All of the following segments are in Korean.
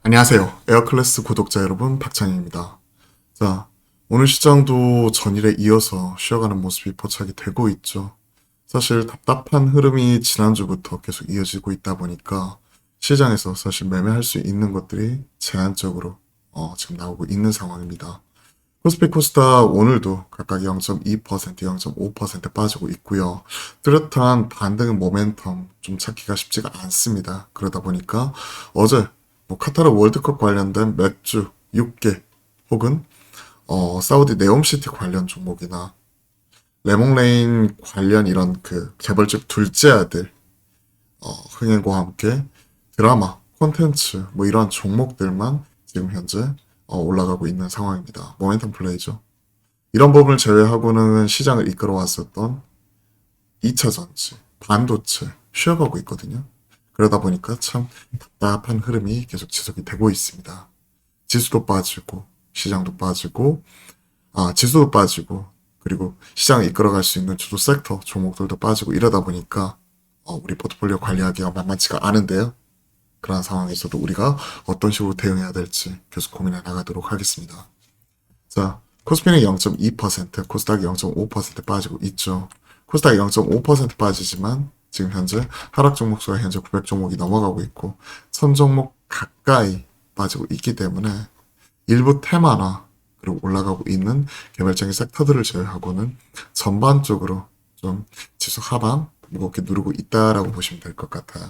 안녕하세요. 에어클래스 구독자 여러분, 박찬희입니다. 자, 오늘 시장도 전일에 이어서 쉬어가는 모습이 포착이 되고 있죠. 사실 답답한 흐름이 지난주부터 계속 이어지고 있다 보니까 시장에서 사실 매매할 수 있는 것들이 제한적으로 지금 나오고 있는 상황입니다. 코스피 코스닥 오늘도 각각 0.2%, 0.5% 빠지고 있고요. 뚜렷한 반등 모멘텀 좀 찾기가 쉽지가 않습니다. 그러다 보니까 어제 카타르 월드컵 관련된 맥주 6개 혹은 사우디 네옴시티 관련 종목이나 레몽레인 관련 이런 그 개발직 둘째 아들 흥행과 함께 드라마, 콘텐츠 이런 종목들만 지금 현재 올라가고 있는 상황입니다. 모멘텀 플레이죠. 이런 부분을 제외하고는 시장을 이끌어왔었던 2차 전지, 반도체 쉬어가고 있거든요. 그러다 보니까 참 답답한 흐름이 계속 지속이 되고 있습니다. 지수도 빠지고 시장도 빠지고 지수도 빠지고 그리고 시장을 이끌어갈 수 있는 주도 섹터 종목들도 빠지고 이러다 보니까 우리 포트폴리오 관리하기가 만만치가 않은데요. 그런 상황에서도 우리가 어떤 식으로 대응해야 될지 계속 고민해 나가도록 하겠습니다. 자, 코스피는 0.2%, 코스닥이 0.5% 빠지고 있죠. 코스닥이 0.5% 빠지지만 지금 현재 하락 종목 수가 현재 900종목이 넘어가고 있고 1000종목 가까이 빠지고 있기 때문에 일부 테마나 그리고 올라가고 있는 개별적인 섹터들을 제외하고는 전반적으로 좀 지수 하방 무겁게 누르고 있다라고 보시면 될 것 같아요.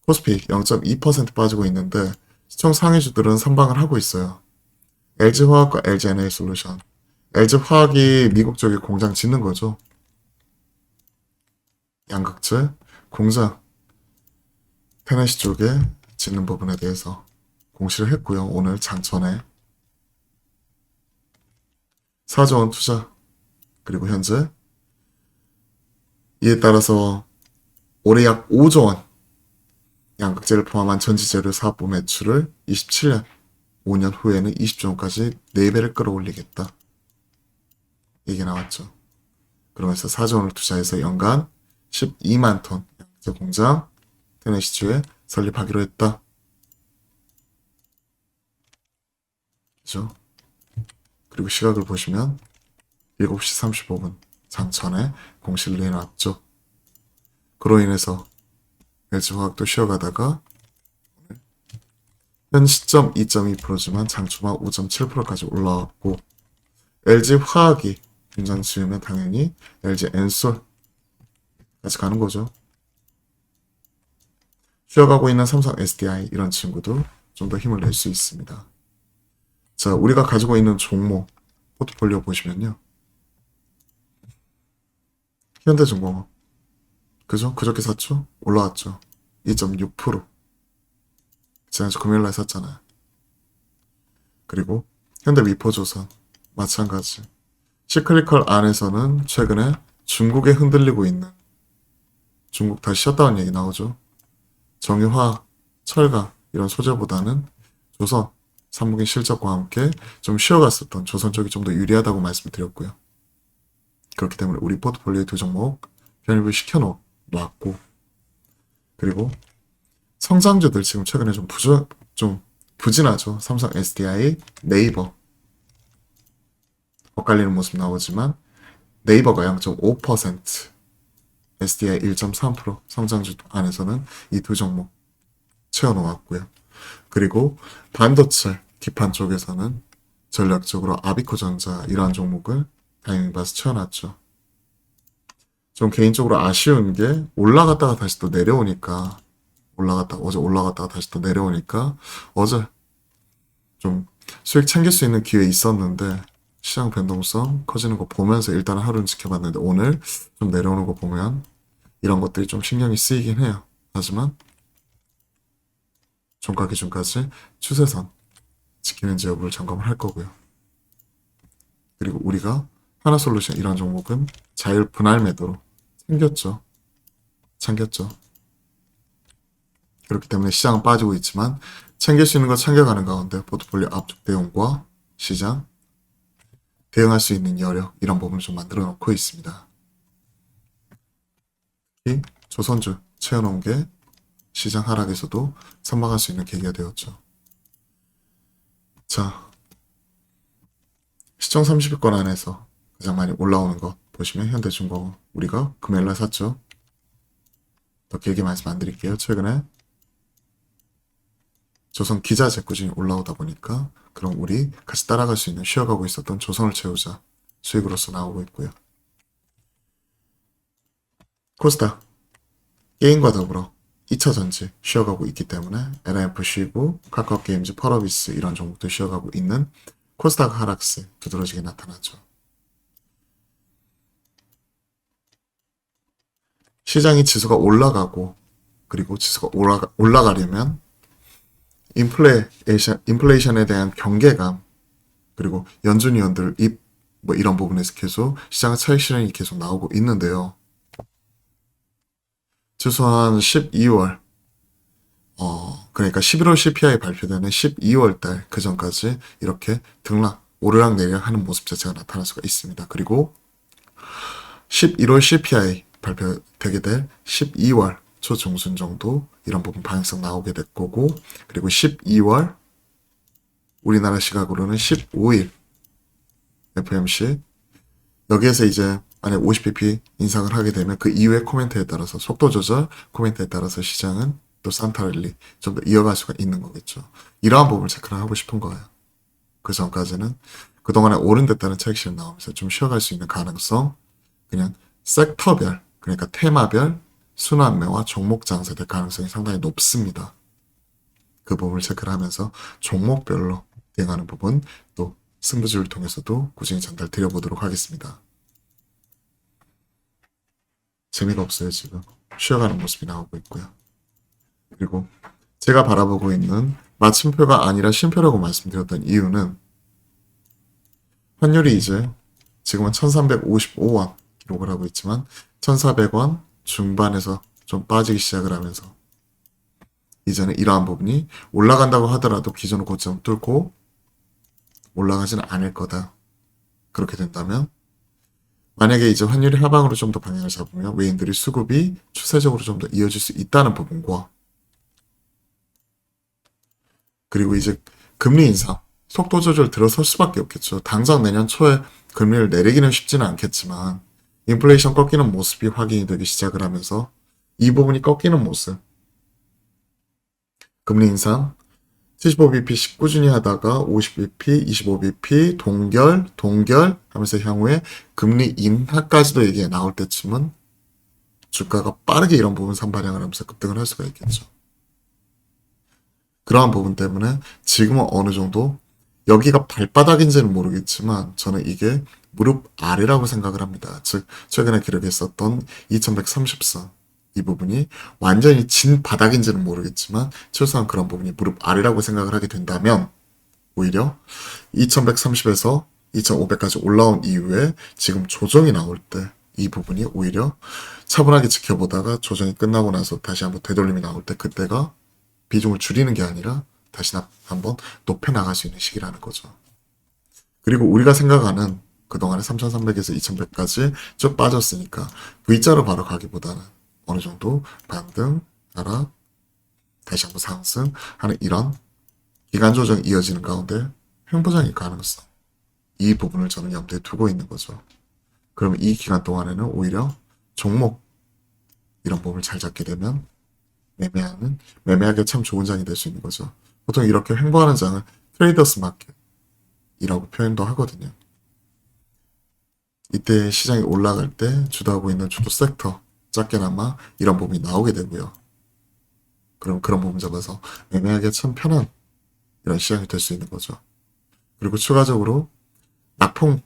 코스피 0.2% 빠지고 있는데 시총 상위주들은 선방을 하고 있어요. LG화학과 LG에너지솔루션. LG화학이 미국 쪽에 공장 짓는 거죠. 양극재 공장 테네시 쪽에 짓는 부분에 대해서 공시를 했고요. 오늘 장천에 4조 원 투자 그리고 현재 이에 따라서 올해 약 5조 원 양극재를 포함한 전지재료 사업부 매출을 27년 5년 후에는 20조 원까지 4배를 끌어올리겠다. 얘기 나왔죠. 그러면서 4조 원을 투자해서 연간 12만 톤 양극재 공장 테네시주에 설립하기로 했다. 그죠? 그리고 시각을 보시면 7시 35분 장천에 공시를 내놨죠. 그로 인해서 LG화학도 쉬어가다가 현 시점 2.2%지만 장초반 5.7%까지 올라왔고 LG화학이 굉장히 지으면 당연히 LG엔솔까지 가는 거죠. 쉬어가고 있는 삼성 SDI 이런 친구도 좀 더 힘을 낼 수 있습니다. 자, 우리가 가지고 있는 종목 포트폴리오 보시면요. 현대중공업 그죠? 그저께 샀죠? 올라왔죠. 2.6% 지난주 금요일날 샀잖아요. 그리고 현대미포조선 마찬가지. 시클리컬 안에서는 최근에 중국에 흔들리고 있는 중국 다시 셧다운 얘기 나오죠. 정유화학, 철강 이런 소재보다는 조선, 삼국인 실적과 함께 좀 쉬어갔었던 조선 쪽이 좀 더 유리하다고 말씀을 드렸고요. 그렇기 때문에 우리 포트폴리오의 두 종목 편입을 시켜놓았고 그리고 성장주들 지금 최근에 좀 부진하죠. 삼성 SDI, 네이버 엇갈리는 모습 나오지만 네이버가 0.5%, SDI 1.3% 성장주 안에서는 이 두 종목 채워놓았고요. 그리고 반도체 기판 쪽에서는 전략적으로 아비코전자 이러한 종목을 다행히 봐서 채워놨죠. 좀 개인적으로 아쉬운 게 올라갔다가 다시 또 내려오니까 어제 올라갔다가 다시 또 내려오니까 어제 좀 수익 챙길 수 있는 기회 있었는데 시장 변동성 커지는 거 보면서 일단 하루는 지켜봤는데 오늘 좀 내려오는 거 보면 이런 것들이 좀 신경이 쓰이긴 해요. 하지만 종가 기준까지 추세선 지키는지 여부를 점검을 할 거고요. 그리고 우리가 하나솔루션 이런 종목은 자율 분할 매도로 챙겼죠. 그렇기 때문에 시장은 빠지고 있지만 챙길 수 있는 거 챙겨가는 가운데 포트폴리오 앞쪽 대응과 시장 대응할 수 있는 여력 이런 부분을 좀 만들어 놓고 있습니다. 특히 조선주 채워놓은 게 시장 하락에서도 선방할 수 있는 계기가 되었죠. 자, 시청 30위권 안에서 가장 많이 올라오는 것 보시면 현대중공업 우리가 금요일날 샀죠. 더 길게 말씀 안 드릴게요. 최근에 조선 기자재 꾸준히 올라오다 보니까 그럼 우리 같이 따라갈 수 있는 쉬어가고 있었던 조선을 채우자 수익으로서 나오고 있고요. 코스닥 게임과 더불어 2차전지 쉬어가고 있기 때문에 LF 쉬고 카카오게임즈, 펄어비스 이런 종목도 쉬어가고 있는 코스닥 하락세 두드러지게 나타나죠. 시장이 지수가 올라가고 그리고 지수가 올라가려면 인플레이션에 대한 경계감 그리고 연준 위원들 입 뭐 이런 부분에서 계속 시장의 차익 실현이 계속 나오고 있는데요. 최소한 12월 그러니까 11월 CPI 발표되는 12월 달 그 전까지 이렇게 등락 오르락 내리락 하는 모습 자체가 나타날 수가 있습니다. 그리고 11월 CPI 발표되게 될 12월 초중순 정도 이런 부분 방향성 나오게 될 거고 그리고 12월 우리나라 시각으로는 15일 FMC 여기에서 이제 만약 50bp 인상을 하게 되면 그 이후의 코멘트에 따라서 속도 조절 코멘트에 따라서 시장은 또 산타랠리 좀 더 이어갈 수가 있는 거겠죠. 이러한 부분을 체크를 하고 싶은 거예요. 그 전까지는 그동안에 오른됐다는 차익 실현 나오면서 좀 쉬어갈 수 있는 가능성 그냥 섹터별 그러니까 테마별 순환매와 종목 장세될 가능성이 상당히 높습니다. 그 부분을 체크를 하면서 종목별로 대응하는 부분 또 승부주를 통해서도 꾸준히 전달 드려보도록 하겠습니다. 재미가 없어요 지금. 쉬어가는 모습이 나오고 있고요. 그리고 제가 바라보고 있는 마침표가 아니라 쉼표라고 말씀드렸던 이유는 환율이 이제 지금은 1355원 기록을 하고 있지만 1400원 중반에서 좀 빠지기 시작을 하면서 이제는 이러한 부분이 올라간다고 하더라도 기존의 고점 뚫고 올라가지는 않을 거다. 그렇게 된다면 만약에 이제 환율이 하방으로 좀 더 방향을 잡으면 외인들이 수급이 추세적으로 좀 더 이어질 수 있다는 부분과 그리고 이제 금리 인상 속도 조절 들어설 수밖에 없겠죠. 당장 내년 초에 금리를 내리기는 쉽지는 않겠지만 인플레이션 꺾이는 모습이 확인이 되기 시작을 하면서 이 부분이 꺾이는 모습 금리 인상 75bp씩 꾸준히 하다가 50bp, 25bp, 동결 하면서 향후에 금리 인하까지도 얘기가 나올 때쯤은 주가가 빠르게 이런 부분 선반영을 하면서 급등을 할 수가 있겠죠. 그러한 부분 때문에 지금은 어느 정도 여기가 발바닥인지는 모르겠지만 저는 이게 무릎 아래라고 생각을 합니다. 즉 최근에 기록했었던 2130선 이 부분이 완전히 진 바닥인지는 모르겠지만 최소한 그런 부분이 무릎 아래라고 생각을 하게 된다면 오히려 2130에서 2500까지 올라온 이후에 지금 조정이 나올 때 이 부분이 오히려 차분하게 지켜보다가 조정이 끝나고 나서 다시 한번 되돌림이 나올 때 그때가 비중을 줄이는 게 아니라 다시 한번 높여나갈 수 있는 시기라는 거죠. 그리고 우리가 생각하는 그동안에 3300에서 2100까지 쭉 빠졌으니까 V자로 바로 가기보다는 어느 정도 반등, 하락, 다시 한번 상승 하는 이런 기간 조정이 이어지는 가운데 횡보장일 가능성 이 부분을 저는 염두에 두고 있는 거죠. 그럼 이 기간 동안에는 오히려 종목 이런 부분을 잘 잡게 되면 매매하기 참 좋은 장이 될 수 있는 거죠. 보통 이렇게 횡보하는 장을 트레이더스 마켓이라고 표현도 하거든요. 이때 시장이 올라갈 때 주도하고 있는 주도 섹터 작게나마 이런 부분이 나오게 되고요. 그럼 그런 부분 잡아서 매매하기 참 편한 이런 시장이 될 수 있는 거죠. 그리고 추가적으로 낙폭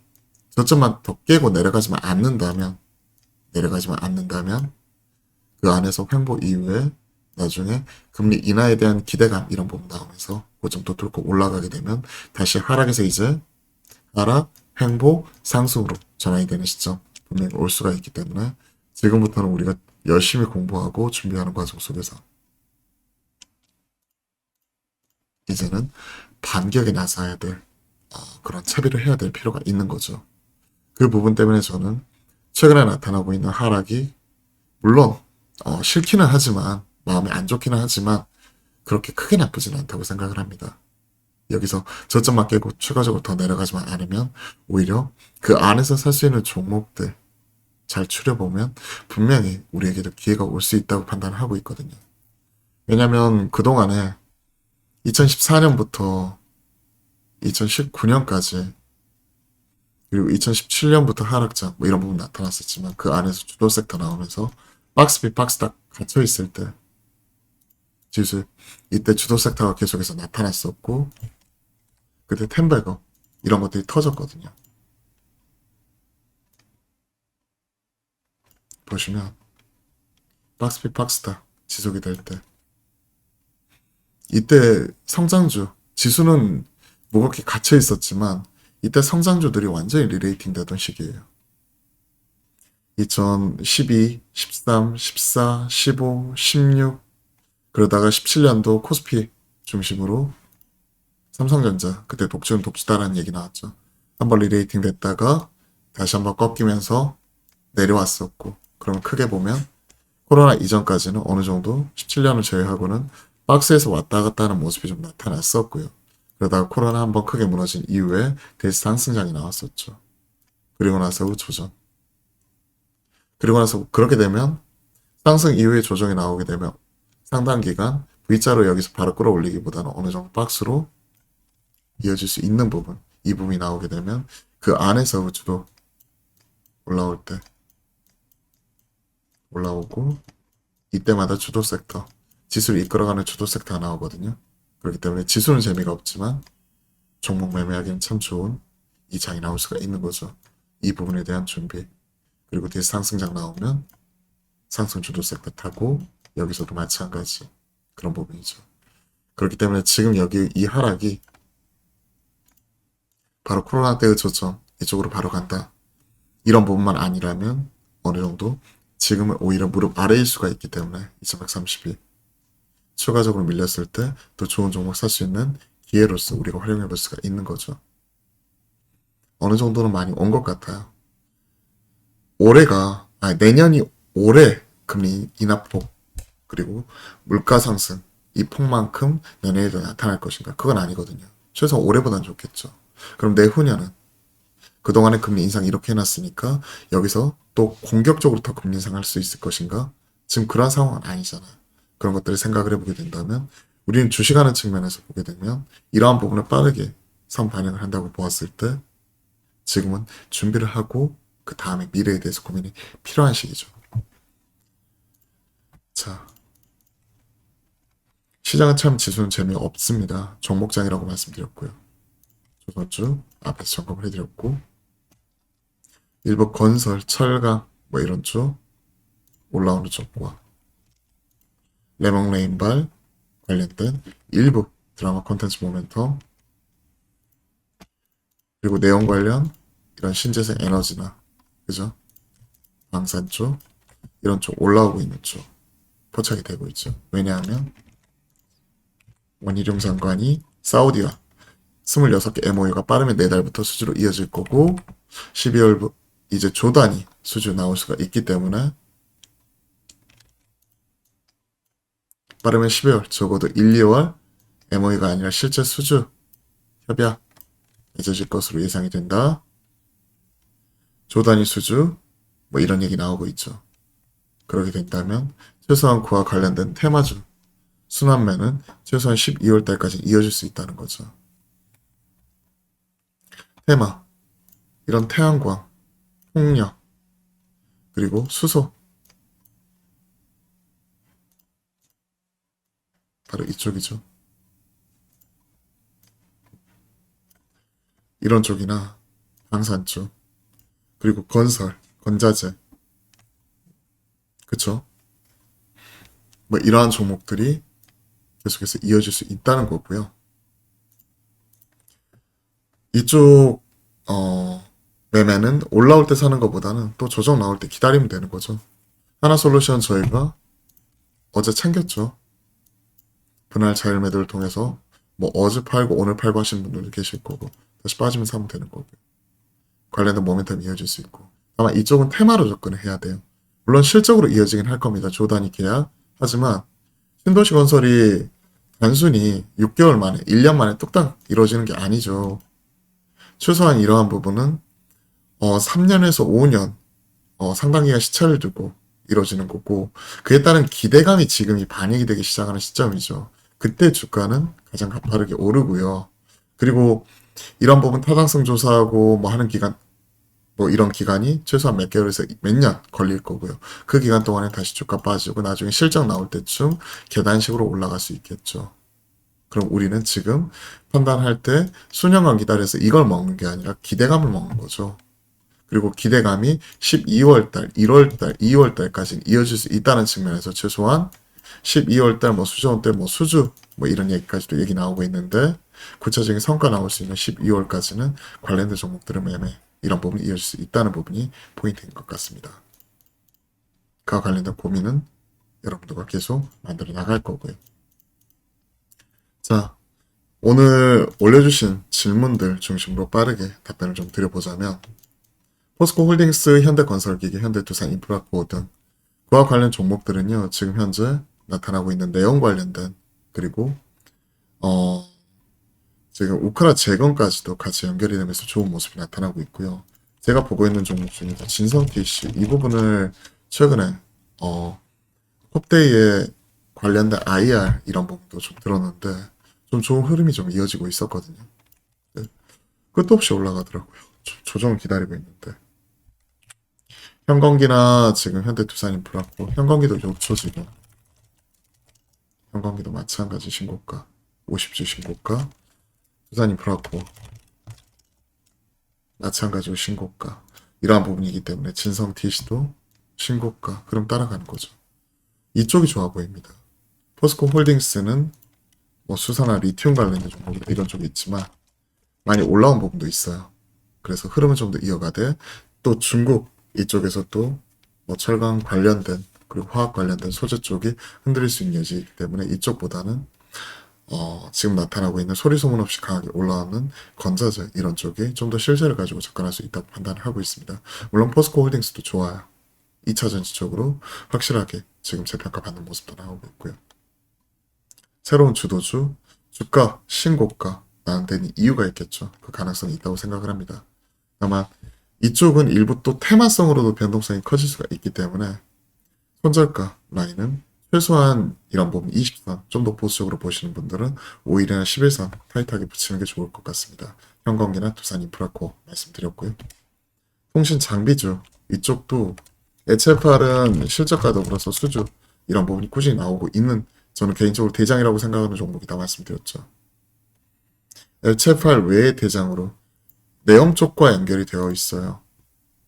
저점만 더 깨고 내려가지만 않는다면 그 안에서 횡보 이후에 나중에 금리 인하에 대한 기대감 이런 부분 나오면서 고점도 뚫고 올라가게 되면 다시 하락에서 이제 하락, 횡보, 상승으로 전환이 되는 시점 분명히 올 수가 있기 때문에 지금부터는 우리가 열심히 공부하고 준비하는 과정 속에서 이제는 반격에 나서야 될 그런 채비를 해야 될 필요가 있는 거죠. 그 부분 때문에 저는 최근에 나타나고 있는 하락이 물론 싫기는 하지만 마음이 안 좋기는 하지만 그렇게 크게 나쁘진 않다고 생각을 합니다. 여기서 저점만 깨고 추가적으로 더 내려가지만 않으면 오히려 그 안에서 살 수 있는 종목들 잘 추려보면 분명히 우리에게도 기회가 올 수 있다고 판단을 하고 있거든요. 왜냐면 그동안에 2014년부터 2019년까지 그리고 2017년부터 하락장 뭐 이런 부분 나타났었지만 그 안에서 주도 섹터 나오면서 박스비 박스닥 갇혀 있을 때 지수 이때 주도 섹터가 계속해서 나타났었고 그때 템베거 이런 것들이 터졌거든요. 보시면 박스비 박스닥 지속이 될 때 이때 성장주 지수는 무겁게 갇혀 있었지만 이때 성장주들이 완전히 리레이팅 되던 시기예요. 2012, 13, 14, 15, 16 그러다가 17년도 코스피 중심으로 삼성전자 그때 독주는 독주다라는 얘기 나왔죠. 한번 리레이팅 됐다가 다시 한번 꺾이면서 내려왔었고 그러면 크게 보면 코로나 이전까지는 어느 정도 17년을 제외하고는 박스에서 왔다 갔다 하는 모습이 좀 나타났었고요. 그러다가 코로나 한번 크게 무너진 이후에 대시 상승장이 나왔었죠. 그리고 나서 후 조정. 그리고 나서 그렇게 되면 상승 이후에 조정이 나오게 되면 상당 기간 V자로 여기서 바로 끌어올리기보다는 어느 정도 박스로 이어질 수 있는 부분, 이 부분이 나오게 되면 그 안에서 우주도 올라올 때 올라오고 이때마다 주도 섹터, 지수를 이끌어가는 주도 섹터가 나오거든요. 그렇기 때문에 지수는 재미가 없지만 종목 매매하기는 참 좋은 이 장이 나올 수가 있는 거죠. 이 부분에 대한 준비. 그리고 뒤에 상승장 나오면 상승 주도 섹터 타고 여기서도 마찬가지 그런 부분이죠. 그렇기 때문에 지금 여기 이 하락이 바로 코로나 때의 저점 이쪽으로 바로 간다. 이런 부분만 아니라면 어느 정도 지금은 오히려 무릎 아래일 수가 있기 때문에 2132 추가적으로 밀렸을 때 더 좋은 종목 살 수 있는 기회로서 우리가 활용해 볼 수가 있는 거죠. 어느 정도는 많이 온 것 같아요. 내년이 올해 금리 인하폭 그리고 물가 상승 이 폭만큼 내년에도 나타날 것인가? 그건 아니거든요. 최소한 올해보단 좋겠죠. 그럼 내후년은 그동안의 금리 인상 이렇게 해놨으니까 여기서 또 공격적으로 더 금리 인상할 수 있을 것인가? 지금 그런 상황은 아니잖아요. 그런 것들을 생각을 해보게 된다면 우리는 주식하는 측면에서 보게 되면 이러한 부분을 빠르게 선반영을 한다고 보았을 때 지금은 준비를 하고 그 다음에 미래에 대해서 고민이 필요한 시기죠. 자, 시장은 참 지수는 재미없습니다. 종목장이라고 말씀드렸고요. 조선주 앞에서 점검을 해드렸고 일부 건설, 철강 뭐 이런 쪽 올라오는 쪽과 레몬레인발 관련된 일부 드라마 콘텐츠 모멘텀 그리고 내용 관련 이런 신재생 에너지나 그죠? 방산 쪽 이런 쪽 올라오고 있는 쪽 포착이 되고 있죠. 왜냐하면 원희룡 장관이 사우디와 26개 MOU가 빠르면 내달부터 수주로 이어질 거고 12월 이제 조단이 수주 나올 수가 있기 때문에 빠르면 12월 적어도 1, 2월 MOU가 아니라 실제 수주 협약 맺어질 것으로 예상이 된다. 조단위 수주 뭐 이런 얘기 나오고 있죠. 그렇게 된다면 최소한 그와 관련된 테마주 순환매는 최소한 12월 달까지 이어질 수 있다는 거죠. 테마 이런 태양광, 풍력 그리고 수소 바로 이쪽이죠. 이런 쪽이나 방산 쪽 그리고 건설, 건자재 그쵸? 뭐 이러한 종목들이 계속해서 이어질 수 있다는 거고요. 이쪽 매매는 올라올 때 사는 것보다는 또 조정 나올 때 기다리면 되는 거죠. 하나솔루션 저희가 어제 챙겼죠. 분할 자율 매도를 통해서 뭐 어제 팔고 오늘 팔고 하시는 분들도 계실 거고 다시 빠지면 사면 되는 거고요. 관련된 모멘텀이 이어질 수 있고. 다만 이쪽은 테마로 접근을 해야 돼요. 물론 실적으로 이어지긴 할 겁니다. 조 단위 계약. 하지만 신도시 건설이 단순히 6개월 만에, 1년 만에 뚝딱 이루어지는 게 아니죠. 최소한 이러한 부분은 3년에서 5년 상당 기간 시차를 두고 이루어지는 거고, 그에 따른 기대감이 지금이 반영이 되기 시작하는 시점이죠. 그때 주가는 가장 가파르게 오르고요. 그리고 이런 부분 타당성 조사하고 뭐 하는 기간, 뭐 이런 기간이 최소한 몇 개월에서 몇 년 걸릴 거고요. 그 기간 동안에 다시 주가 빠지고 나중에 실적 나올 때쯤 계단식으로 올라갈 수 있겠죠. 그럼 우리는 지금 판단할 때 수년간 기다려서 이걸 먹는 게 아니라 기대감을 먹는 거죠. 그리고 기대감이 12월달, 1월달, 2월달까지 이어질 수 있다는 측면에서 최소한 12월달 뭐 수저원 때 뭐 수주 뭐 이런 얘기까지도 얘기 나오고 있는데, 구체적인 성과 나올 수 있는 12월까지는 관련된 종목들은 매매 이런 부분이 이어질 수 있다는 부분이 포인트인 것 같습니다. 그와 관련된 고민은 여러분들과 계속 만들어 나갈 거고요. 자, 오늘 올려주신 질문들 중심으로 빠르게 답변을 좀 드려보자면, 포스코홀딩스, 현대건설기기, 현대두산인프라코어 등 그와 관련 종목들은요, 지금 현재 나타나고 있는 내용 관련된, 그리고 지금 우크라 재건까지도 같이 연결이 되면서 좋은 모습이 나타나고 있고요. 제가 보고 있는 종목 중에서 진성TC 이 부분을 최근에 컵데이에 관련된 IR 이런 부분도 좀 들었는데 좀 좋은 흐름이 좀 이어지고 있었거든요. 네. 끝도 없이 올라가더라고요. 조정을 기다리고 있는데, 현건기나 지금 현대두산인프라코, 현건기도 좋죠 지금. 현건기도 마찬가지 신고가, 50주 신고가, 두산인프라코 마찬가지로 신고가. 이러한 부분이기 때문에 진성TC도 신고가. 그럼 따라가는 거죠. 이쪽이 좋아 보입니다. 포스코홀딩스는 뭐 수산화 리튬 관련된 종목 이런 쪽이 있지만 많이 올라온 부분도 있어요. 그래서 흐름은 좀 더 이어가되, 또 중국 이쪽에서 또 뭐 철강 관련된 그리고 화학 관련된 소재 쪽이 흔들릴 수 있는 여지이기 때문에 이쪽보다는 지금 나타나고 있는 소리 소문 없이 강하게 올라오는 건자재 이런 쪽이 좀 더 실재를 가지고 접근할 수 있다고 판단을 하고 있습니다. 물론 포스코홀딩스도 좋아요. 2차 전지 쪽으로 확실하게 지금 재평가 받는 모습도 나오고 있고요. 새로운 주도주, 주가 신고가 나는 이유가 있겠죠. 그 가능성이 있다고 생각을 합니다. 다만 이쪽은 일부 또 테마성으로도 변동성이 커질 수가 있기 때문에 손절가 라인은 최소한 이런 부분 20선, 좀 더 보수적으로 보시는 분들은 5일이나 11선 타이트하게 붙이는 게 좋을 것 같습니다. 현건기나 두산인프라코어 말씀드렸고요. 통신 장비주 이쪽도 HFR은 실적과 더불어서 수주 이런 부분이 꾸준히 나오고 있는, 저는 개인적으로 대장이라고 생각하는 종목이다 말씀드렸죠. HFR 외의 대장으로 내용 쪽과 연결이 되어 있어요.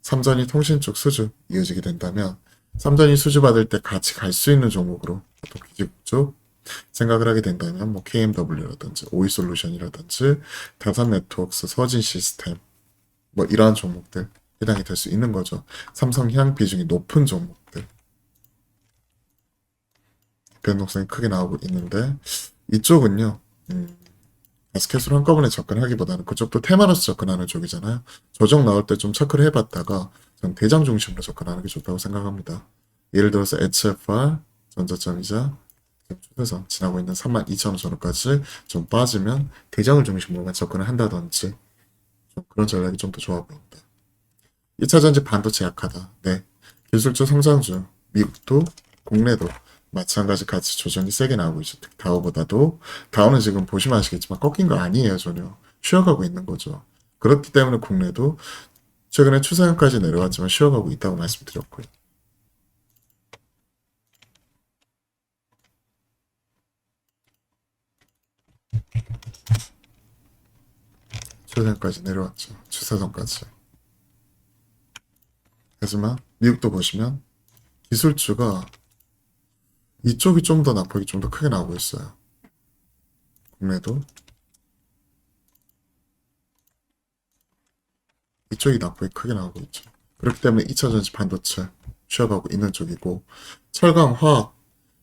삼전이 통신 쪽 수주 이어지게 된다면 삼전이 수주 받을 때 같이 갈 수 있는 종목으로 보통 기지국 쪽 생각을 하게 된다면 뭐 KMW라든지 오이솔루션이라든지 다산네트워크스, 서진시스템 뭐 이러한 종목들 해당이 될 수 있는 거죠. 삼성향 비중이 높은 종목들 변동성이 크게 나오고 있는데, 이쪽은요 바스켓으로 한꺼번에 접근하기보다는 그쪽도 테마로서 접근하는 쪽이잖아요. 조정 나올 때 좀 체크를 해봤다가 전 대장 중심으로 접근하는 게 좋다고 생각합니다. 예를 들어서 HFR, 전자점이자 추세선 지나고 있는 32,000원 전후까지 좀 빠지면 대장을 중심으로만 접근을 한다든지 좀 그런 전략이 좀 더 좋아 보입니다. 2차 전지 반도체 약하다. 네. 기술적 성장주, 미국도 국내도 마찬가지 같이 조정이 세게 나오고 있죠. 다우보다도. 다우는 지금 보시면 아시겠지만 꺾인 거 아니에요, 전혀. 쉬어가고 있는 거죠. 그렇기 때문에 국내도 최근에 추세선까지 내려왔지만 쉬어가고 있다고 말씀드렸고요. 추세선까지 내려왔죠. 추세선까지. 하지만 미국도 보시면 기술주가 이쪽이 좀 더 낙폭이 좀 더 크게 나오고 있어요. 국내도 이쪽이 낙폭이 크게 나오고 있죠. 그렇기 때문에 2차 전지 반도체 쉬어가고 있는 쪽이고, 철강, 화학,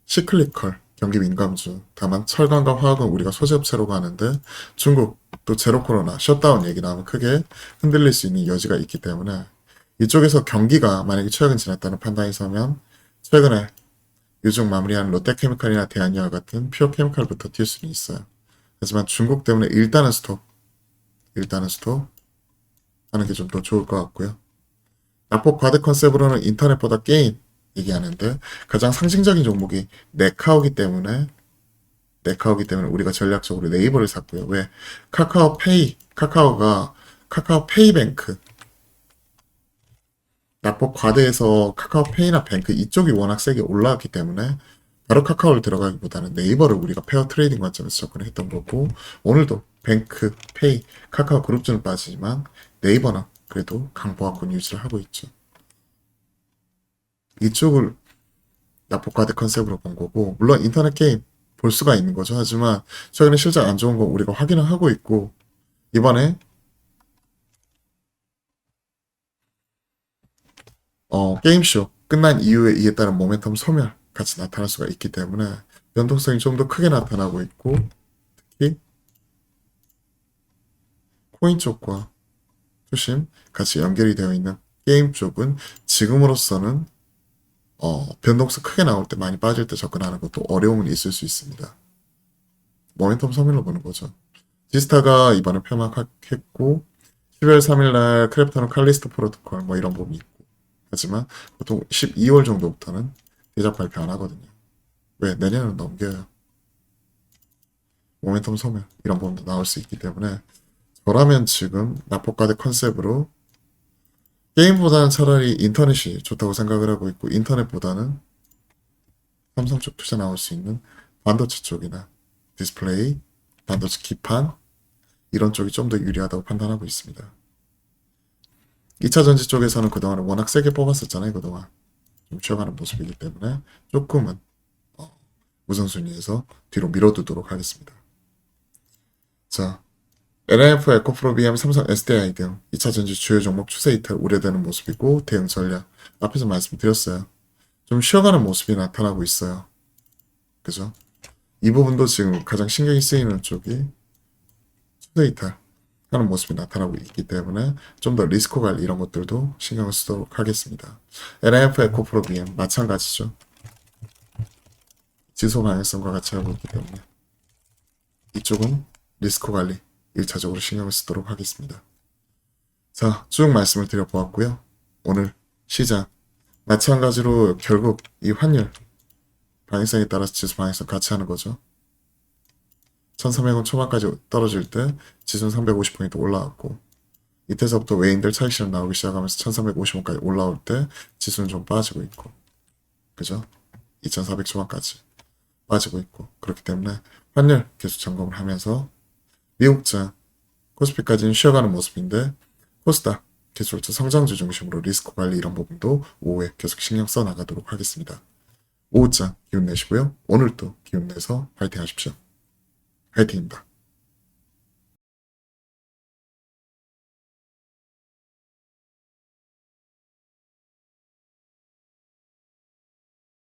시클리컬 경기 민감주. 다만 철강과 화학은 우리가 소재업체로 가는데 중국 또 제로 코로나 셧다운 얘기 나오면 크게 흔들릴 수 있는 여지가 있기 때문에 이쪽에서 경기가 만약에 최악은 지났다는 판단이 서면 최근에 유중 마무리한 롯데케미칼이나 대한유화 같은 퓨어케미칼부터 뛸 수는 있어요. 하지만 중국 때문에 일단은 스톱 하는 게 좀 더 좋을 것 같고요. 낙폭 과대 컨셉으로는 인터넷보다 게임 얘기하는데 가장 상징적인 종목이 네카오기 때문에 우리가 전략적으로 네이버를 샀고요. 왜? 카카오페이뱅크 낙폭 과대해서 카카오페이나 뱅크 이쪽이 워낙 세게 올라왔기 때문에 바로 카카오를 들어가기보다는 네이버를 우리가 페어 트레이딩 관점에서 접근을 했던 거고 오늘도 뱅크, 페이, 카카오 그룹주는 빠지지만 네이버는 그래도 강보합권 유지를 하고 있죠. 이쪽을 낙폭 과대 컨셉으로 본 거고 물론 인터넷 게임 볼 수가 있는 거죠. 하지만 최근에 실적 안 좋은 거 우리가 확인을 하고 있고 이번에 게임쇼 끝난 이후에 이에 따른 모멘텀 소멸 같이 나타날 수가 있기 때문에 변동성이 좀 더 크게 나타나고 있고 특히 코인 쪽과 투심 같이 연결이 되어 있는 게임 쪽은 지금으로서는 변동성 크게 나올 때 많이 빠질 때 접근하는 것도 어려움은 있을 수 있습니다. 모멘텀 소멸로 보는 거죠. 지스타가 이번에 폐막했고 12월 3일날 크래프톤 칼리스토 프로토콜 뭐 이런 부분이 있고 하지만 보통 12월 정도부터는 대작 발표 안 하거든요. 왜? 내년은 넘겨요. 모멘텀 소멸 이런 부분도 나올 수 있기 때문에 저라면 지금 낙폭과대 컨셉으로 게임보다는 차라리 인터넷이 좋다고 생각을 하고 있고 인터넷보다는 삼성 쪽 투자 나올 수 있는 반도체 쪽이나 디스플레이, 반도체 기판 이런 쪽이 좀 더 유리하다고 판단하고 있습니다. 2차 전지 쪽에서는 그동안 워낙 세게 뽑았었잖아요. 그동안 좀 쉬어가는 모습이기 때문에 조금은 우선순위에서 뒤로 밀어두도록 하겠습니다. 자, LNF, 에코프로, BM, 삼성, SDI 등 2차 전지 주요 종목 추세 이탈 우려되는 모습이고 대응 전략 앞에서 말씀드렸어요. 좀 쉬어가는 모습이 나타나고 있어요. 그죠? 이 부분도 지금 가장 신경이 쓰이는 쪽이 추세 이탈 하는 모습이 나타나고 있기 때문에 좀 더 리스크 관리 이런 것들도 신경을 쓰도록 하겠습니다. LNF, 에코프로, BM 마찬가지죠. 지수 방향성과 같이 하고 있기 때문에 이쪽은 리스크 관리 1차적으로 신경을 쓰도록 하겠습니다. 자, 쭉 말씀을 드려보았고요. 오늘 시장 마찬가지로 결국 이 환율 방향성에 따라서 지수 방향성 같이 하는 거죠. 1300원 초반까지 떨어질 때 지수는 350포인트 올라왔고 이때서부터 외인들 차익 실험 나오기 시작하면서 1350원까지 올라올 때 지수는 좀 빠지고 있고 그죠? 2400 초반까지 빠지고 있고 그렇기 때문에 환율 계속 점검을 하면서 미국장 코스피까지는 쉬어가는 모습인데 코스닥 계속해서 성장주 중심으로 리스크 관리 이런 부분도 오후에 계속 신경 써 나가도록 하겠습니다. 오후장 기운 내시고요. 오늘도 기운 내서 파이팅 하십시오. 파이팅입니다.